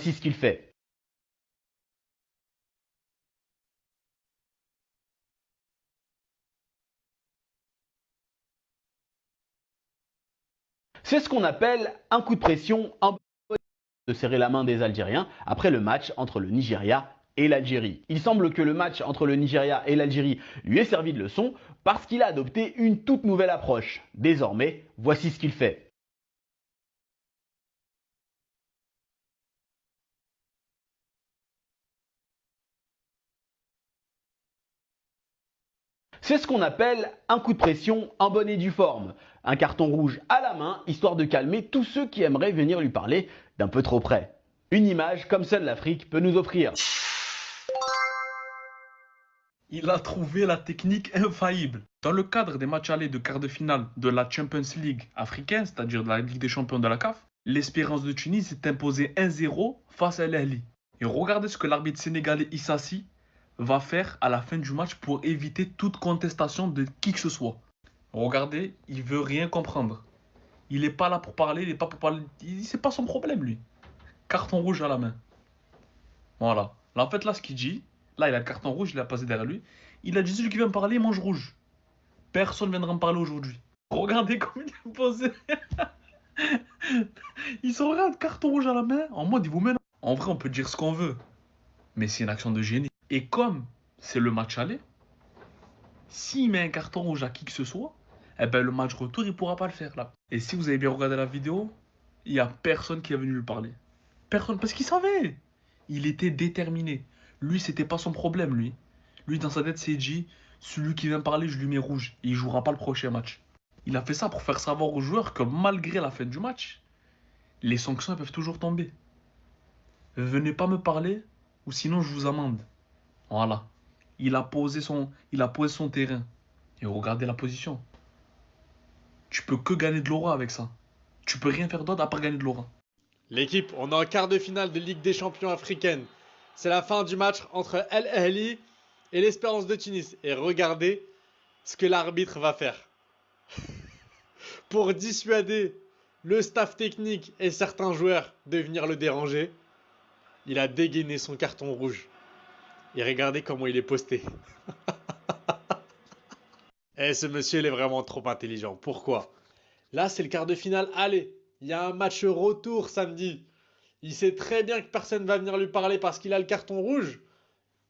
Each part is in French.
Voici ce qu'il fait. C'est ce qu'on appelle un coup de pression de serrer la main des Algériens après le match entre le Nigeria et l'Algérie. Il semble que le match entre le Nigeria et l'Algérie lui ait servi de leçon parce qu'il a adopté une toute nouvelle approche. Désormais, voici ce qu'il fait. C'est ce qu'on appelle un coup de pression en bonne et due forme. Un carton rouge à la main, histoire de calmer tous ceux qui aimeraient venir lui parler d'un peu trop près. Une image comme seule l'Afrique peut nous offrir. Il a trouvé la technique infaillible. Dans le cadre des matchs allés de quart de finale de la Champions League africaine, c'est-à-dire de la Ligue des Champions de la CAF, l'Espérance de Tunis s'est imposée 1-0 face à l'Ahli. Et regardez ce que l'arbitre sénégalais Issassi va faire à la fin du match pour éviter toute contestation de qui que ce soit. Regardez, il veut rien comprendre. Il n'est pas là pour parler, il n'est pas pour parler. C'est pas son problème, lui. Carton rouge à la main. Voilà. Là, en fait, là, ce qu'il dit, là, il a le carton rouge, il a passé derrière lui. Il a dit celui qui vient me parler, il mange rouge. Personne ne viendra me parler aujourd'hui. Regardez comme il est posé. Il se regarde, carton rouge à la main, en mode il vous mène. En vrai, on peut dire ce qu'on veut, mais c'est une action de génie. Et comme c'est le match aller, s'il met un carton rouge à qui que ce soit, eh ben, le match retour, il pourra pas le faire là. Et si vous avez bien regardé la vidéo, il n'y a personne qui est venu lui parler. Personne, parce qu'il savait. Il était déterminé. Lui, c'était pas son problème, lui. Lui, dans sa tête, s'est dit, celui qui vient me parler, je lui mets rouge. Et il jouera pas le prochain match. Il a fait ça pour faire savoir aux joueurs que malgré la fin du match, les sanctions peuvent toujours tomber. Venez pas me parler, ou sinon je vous amende. Voilà. Il a posé son terrain. Et regardez la position. Tu peux que gagner de l'aura avec ça. Tu peux rien faire d'autre à part gagner de l'aura. L'équipe, on est en quart de finale de Ligue des Champions africaine. C'est la fin du match entre El Ahly et l'Espérance de Tunis. Et regardez ce que l'arbitre va faire. Pour dissuader le staff technique et certains joueurs de venir le déranger, il a dégainé son carton rouge. Et regardez comment il est posté. Et ce monsieur, il est vraiment trop intelligent. Pourquoi? Là, c'est le quart de finale. Allez, il y a un match retour samedi. Il sait très bien que personne ne va venir lui parler parce qu'il a le carton rouge.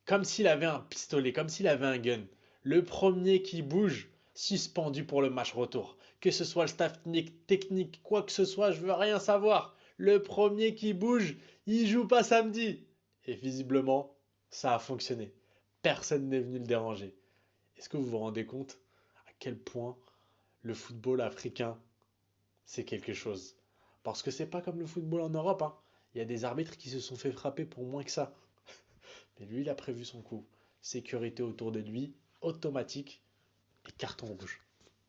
Comme s'il avait un pistolet, comme s'il avait un gun. Le premier qui bouge, suspendu pour le match retour. Que ce soit le staff technique, quoi que ce soit, je veux rien savoir. Le premier qui bouge, il joue pas samedi. Et visiblement, ça a fonctionné. Personne n'est venu le déranger. Est-ce que vous vous rendez compte à quel point le football africain, c'est quelque chose? Parce que c'est pas comme le football en Europe, hein. Il y a des arbitres qui se sont fait frapper pour moins que ça. Mais lui, il a prévu son coup. Sécurité autour de lui, automatique et carton rouge.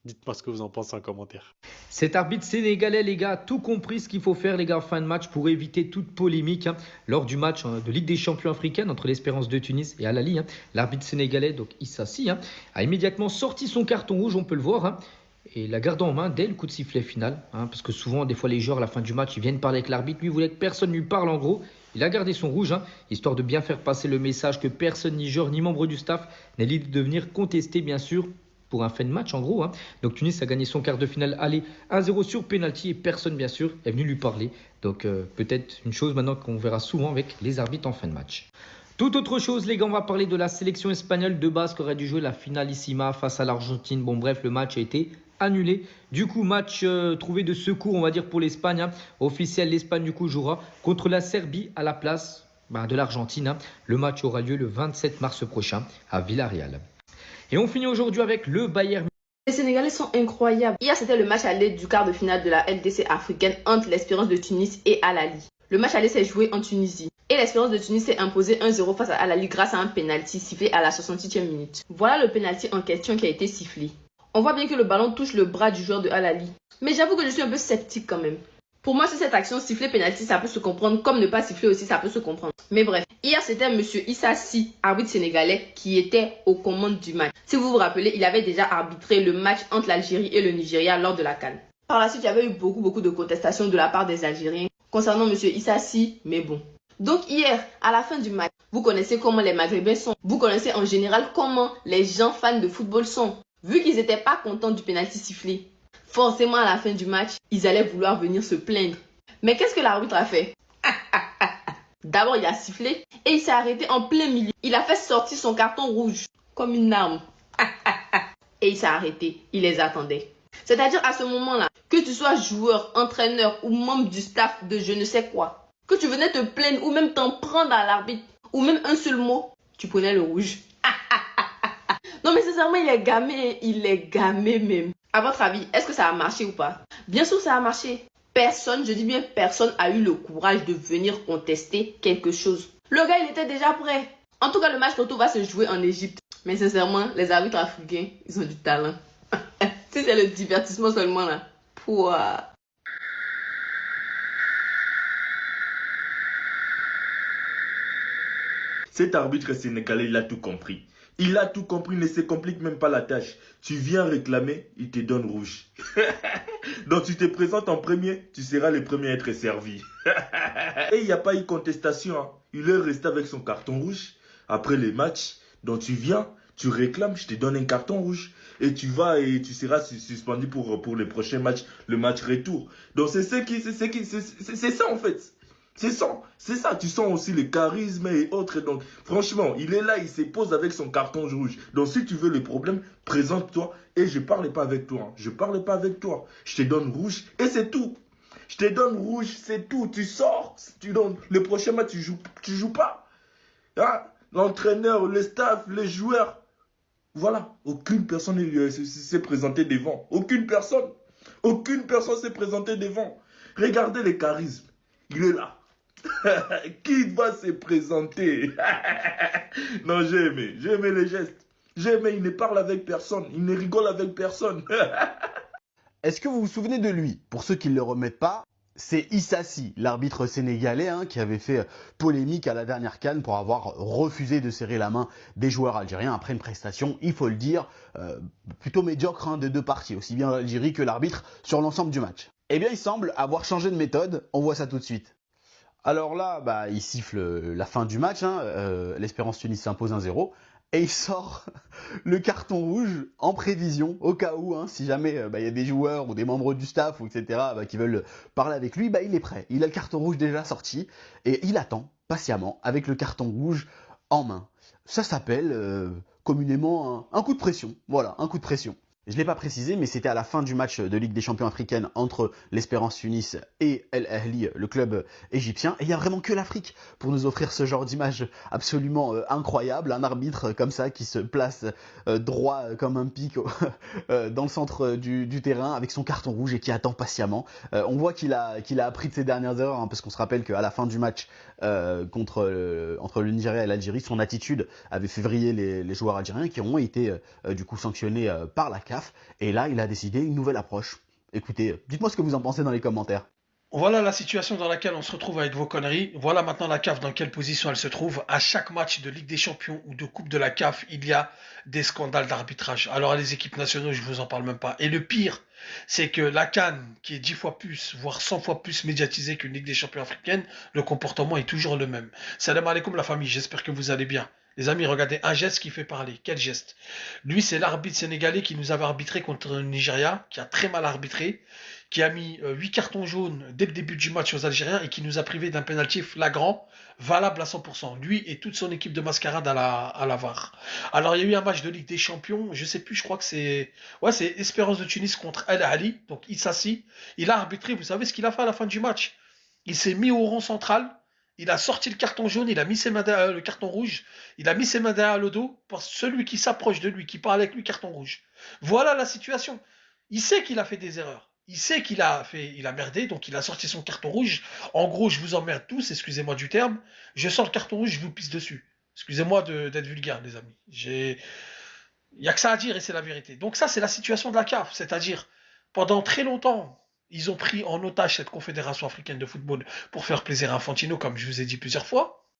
Dites-moi ce que vous en pensez en commentaire. Cet arbitre sénégalais, les gars, a tout compris ce qu'il faut faire, les gars, en fin de match pour éviter toute polémique lors du match de Ligue des Champions africaine entre l'Espérance de Tunis et Al Ahly. L'arbitre sénégalais, donc Issassi, a immédiatement sorti son carton rouge, on peut le voir, et l'a gardé en main dès le coup de sifflet final. Parce que souvent, des fois, les joueurs, à la fin du match, ils viennent parler avec l'arbitre. Lui, il voulait que personne lui parle, en gros. Il a gardé son rouge, histoire de bien faire passer le message que personne, ni joueur, ni membre du staff, n'est libre de venir contester, bien sûr, pour un fin de match en gros. Donc Tunis a gagné son quart de finale aller 1-0 sur penalty et personne bien sûr est venu lui parler. Donc peut-être une chose maintenant qu'on verra souvent avec les arbitres en fin de match. Toute autre chose les gars, on va parler de la sélection espagnole de base qui aurait dû jouer la finalissima face à l'Argentine. Bon bref, le match a été annulé. Du coup, match trouvé de secours on va dire pour l'Espagne. Officiel, l'Espagne du coup jouera contre la Serbie à la place de l'Argentine. Le match aura lieu le 27 mars prochain à Villarreal. Et on finit aujourd'hui avec le Bayern. Les Sénégalais sont incroyables. Hier, c'était le match aller du quart de finale de la LDC africaine entre l'Espérance de Tunis et Al Ahly. Le match aller s'est joué en Tunisie. Et l'Espérance de Tunis s'est imposée 1-0 face à Al Ahly grâce à un penalty sifflé à la 68e minute. Voilà le penalty en question qui a été sifflé. On voit bien que le ballon touche le bras du joueur de Al Ahly. Mais j'avoue que je suis un peu sceptique quand même. Pour moi, sur cette action, siffler penalty, ça peut se comprendre, comme ne pas siffler aussi, ça peut se comprendre. Mais bref, hier, c'était monsieur Issassi, arbitre sénégalais, qui était aux commandes du match. Si vous vous rappelez, il avait déjà arbitré le match entre l'Algérie et le Nigeria lors de la CAN. Par la suite, il y avait eu beaucoup de contestations de la part des Algériens concernant monsieur Issassi, mais bon. Donc hier, à la fin du match, vous connaissez comment les Maghrébins sont. Vous connaissez en général comment les gens fans de football sont. Vu qu'ils n'étaient pas contents du penalty sifflé, forcément à la fin du match, ils allaient vouloir venir se plaindre. Mais qu'est-ce que l'arbitre a fait? D'abord, il a sifflé et il s'est arrêté en plein milieu. Il a fait sortir son carton rouge comme une arme. Et il s'est arrêté. Il les attendait. C'est-à-dire à ce moment-là, que tu sois joueur, entraîneur ou membre du staff de je ne sais quoi, que tu venais te plaindre ou même t'en prendre à l'arbitre, ou même un seul mot, tu prenais le rouge. Non mais sincèrement, il est gamé même. À votre avis, est-ce que ça a marché ou pas? Bien sûr, ça a marché. Personne, je dis bien personne, a eu le courage de venir contester quelque chose. Le gars, il était déjà prêt. En tout cas, le match retour va se jouer en Égypte. Mais sincèrement, les arbitres africains, ils ont du talent. Si c'est le divertissement seulement là. Pouah. Cet arbitre sénégalais, il a tout compris. Il a tout compris, il ne se complique même pas la tâche. Tu viens réclamer, il te donne rouge. Donc tu te présentes en premier, tu seras le premier à être servi. Et il n'y a pas eu contestation. Hein. Il est resté avec son carton rouge après les matchs. Donc tu viens, tu réclames, je te donne un carton rouge. Et tu vas et tu seras suspendu pour le prochain match, le match retour. Donc c'est ça en fait. C'est ça, tu sens aussi le charisme et autres. Donc, franchement, il est là, il se pose avec son carton rouge. Donc, si tu veux le problème, présente-toi. Et je ne parle pas avec toi. Hein. Je ne parle pas avec toi. Je te donne rouge et c'est tout. Je te donne rouge, c'est tout. Tu sors, tu donnes. Le prochain match, tu joues pas. Hein? L'entraîneur, le staff, les joueurs. Voilà. Aucune personne s'est présentée devant. Aucune personne. Aucune personne s'est présentée devant. Regardez le charisme. Il est là. Qui va se présenter? Non, j'ai aimé les gestes. J'ai aimé, il ne parle avec personne, il ne rigole avec personne. Est-ce que vous vous souvenez de lui? Pour ceux qui ne le remettent pas, c'est Issassi, l'arbitre sénégalais, hein, qui avait fait polémique à la dernière CAN pour avoir refusé de serrer la main des joueurs algériens après une prestation, il faut le dire, plutôt médiocre hein, des deux parties, aussi bien l'Algérie que l'arbitre sur l'ensemble du match. Eh bien, il semble avoir changé de méthode, on voit ça tout de suite. Alors là, bah, il siffle la fin du match, hein, l'Espérance Tunis s'impose 1-0, et il sort le carton rouge en prévision, au cas où, hein, si jamais y a des joueurs ou des membres du staff, ou etc., qui veulent parler avec lui, il est prêt. Il a le carton rouge déjà sorti, et il attend patiemment avec le carton rouge en main. Ça s'appelle communément un coup de pression, voilà, un coup de pression. Je ne l'ai pas précisé, mais c'était à la fin du match de Ligue des Champions africaine entre l'Espérance Tunis et El Ahly, le club égyptien. Et il n'y a vraiment que l'Afrique pour nous offrir ce genre d'image absolument incroyable. Un arbitre comme ça qui se place droit comme un pic dans le centre du terrain avec son carton rouge et qui attend patiemment. On voit qu'il a appris de ses dernières erreurs, hein, parce qu'on se rappelle qu'à la fin du match entre le Nigeria et l'Algérie, son attitude avait fait vriller les joueurs algériens qui ont été du coup sanctionnés par la CAF. Et là, il a décidé une nouvelle approche. Écoutez, dites-moi ce que vous en pensez dans les commentaires. Voilà la situation dans laquelle on se retrouve avec vos conneries. Voilà maintenant la CAF dans quelle position elle se trouve. À chaque match de Ligue des Champions ou de Coupe de la CAF, il y a des scandales d'arbitrage. Alors les équipes nationales, je vous en parle même pas. Et le pire, c'est que la CAN, qui est 10 fois plus, voire 100 fois plus médiatisée qu'une Ligue des Champions africaine, le comportement est toujours le même. Salam alaikum la famille, j'espère que vous allez bien. Les amis, regardez, un geste qui fait parler. Quel geste? Lui, c'est l'arbitre sénégalais qui nous avait arbitré contre le Nigeria, qui a très mal arbitré, qui a mis 8 cartons jaunes dès le début du match aux Algériens et qui nous a privé d'un pénalty flagrant, valable à 100%. Lui et toute son équipe de mascarade à la VAR. Alors, il y a eu un match de Ligue des Champions, je sais plus, je crois que c'est... Ouais, c'est Espérance de Tunis contre El Ahly, donc Issassi. Il a arbitré, vous savez ce qu'il a fait à la fin du match? Il s'est mis au rond central, il a sorti le carton jaune, il a mis ses mains derrière, le carton rouge, il a mis ses mains derrière le dos, pour celui qui s'approche de lui, qui parle avec lui, carton rouge. Voilà la situation. Il sait qu'il a fait des erreurs. Il sait qu'il a merdé, donc il a sorti son carton rouge. En gros, je vous emmerde tous, excusez-moi du terme. Je sors le carton rouge, je vous pisse dessus. Excusez-moi d'être vulgaire, les amis. Il n'y a que ça à dire et c'est la vérité. Donc ça, c'est la situation de la CAF. C'est-à-dire, pendant très longtemps, ils ont pris en otage cette confédération africaine de football pour faire plaisir à Infantino, comme je vous ai dit plusieurs fois.